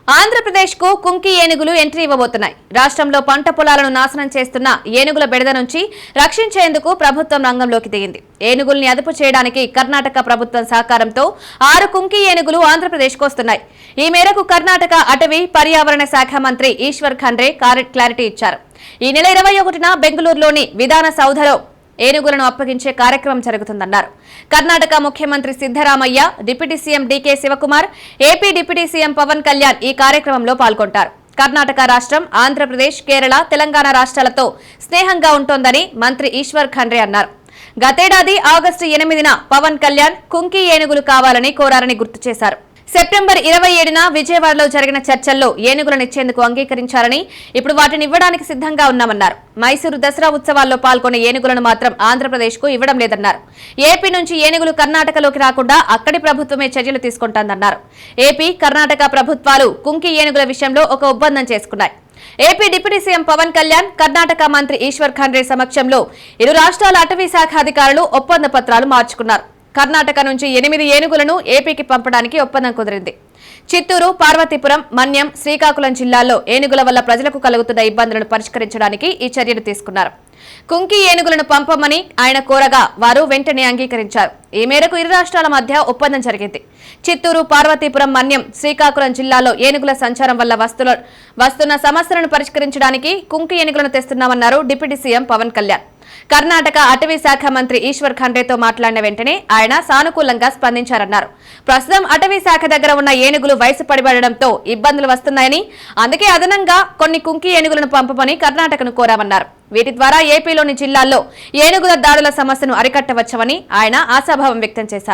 ఆంధ్రప్రదేశ్ కు కుంకి ఏనుగులు ఎంట్రీ ఇవ్వబోతున్నాయి. రాష్ట్రంలో పంట పొలాలను నాశనం చేస్తున్న ఏనుగుల బెడద నుంచి రక్షించేందుకు ప్రభుత్వం రంగంలోకి దిగింది. ఏనుగుల్ని అదుపు చేయడానికి కర్ణాటక ప్రభుత్వం సహకారంతో 6 కుంకి ఏనుగులు ఆంధ్రప్రదేశ్కు వస్తున్నాయి. ఈ మేరకు కర్ణాటక అటవీ పర్యావరణ శాఖ మంత్రి ఈశ్వర్ ఖండ్రే క్లారిటీ ఇచ్చారు. ఈ నెల 21న బెంగళూరులోని విధాన సౌధలో ఏనుగులను అప్పగించే కార్యక్రమం జరుగుతుందన్నారు. కర్ణాటక ముఖ్యమంత్రి Siddaramaiah, deputy CM DK Shivakumar, AP deputy CM Pawan Kalyan ఈ కార్యక్రమంలో పాల్గొంటారు. కర్ణాటక రాష్ట్రం ఆంధ్రప్రదేశ్, కేరళ, తెలంగాణ రాష్ట్రాలతో స్నేహంగా ఉంటోందని మంత్రి ఈశ్వర్ ఖండ్రే అన్నారు. గతేడాది ఆగస్టు 8న పవన్ కళ్యాణ్ కుంకి ఏనుగులు కావాలని కోరారని గుర్తు చేశారు. సెప్టెంబర్ 27న విజయవాడలో జరిగిన చర్చల్లో ఏనుగులనిచ్చేందుకు అంగీకరించారని, ఇప్పుడు వాటిని ఇవ్వడానికి సిద్ధంగా ఉన్నామన్నారు. మైసూరు దసరా ఉత్సవాల్లో పాల్గొనే ఏనుగులను మాత్రం ఆంధ్రప్రదేశ్కు ఇవ్వడం లేదన్నారు. ఏపీ నుంచి ఏనుగులు కర్ణాటకలోకి రాకుండా అక్కడి ప్రభుత్వమే చర్యలు తీసుకుంటోందన్నారు. ఏపీ, కర్ణాటక ప్రభుత్వాలు కుంకి ఏనుగుల విషయంలో ఒక ఒప్పందం చేసుకున్నాయి. AP deputy CM Pawan Kalyan, Karnataka మంత్రి ఈశ్వర్ ఖండ్రే సమక్షంలో ఇరు రాష్ట్రాల అటవీ శాఖ అధికారులు ఒప్పంద పత్రాలు మార్చుకున్నారు. కర్ణాటక నుంచి 8 ఏనుగులను ఏపీకి పంపడానికి ఒప్పందం కుదిరింది. చిత్తూరు, పార్వతీపురం, మన్యం, శ్రీకాకుళం జిల్లాల్లో ఏనుగుల వల్ల ప్రజలకు కలుగుతున్న ఇబ్బందులను పరిష్కరించడానికి ఈ చర్యలు తీసుకున్నారు. కుంకి ఏనుగులను పంపమని ఆయన కోరగా వారు వెంటనే అంగీకరించారు. ఈ మేరకు ఇరు రాష్ట్రాల మధ్య ఒప్పందం జరిగింది. చిత్తూరు, పార్వతీపురం, మన్యం, శ్రీకాకుళం జిల్లాలో ఏనుగుల సంచారం వల్ల వస్తున్న సమస్యలను పరిష్కరించడానికి కుంకి ఏనుగులను తెస్తున్నామన్నారు డిప్యూటీ సీఎం పవన్ కళ్యాణ్. కర్ణాటక అటవీ శాఖ మంత్రి ఈశ్వర్ ఖండ్రేతో మాట్లాడిన వెంటనే ఆయన సానుకూలంగా స్పందించారన్నారు. ప్రస్తుతం అటవీ శాఖ దగ్గర ఉన్న ఏనుగులు వయసు పడిబడడంతో ఇబ్బందులు వస్తున్నాయని, అందుకే అదనంగా కొన్ని కుంకి ఏనుగులను పంపమని కర్ణాటకను కోరామన్నారు. వీటి ద్వారా ఏపీలోని జిల్లాల్లో ఏనుగుల దాడుల సమస్యను అరికట్టవచ్చని ఆయన ఆశాభావం వ్యక్తం చేశారు.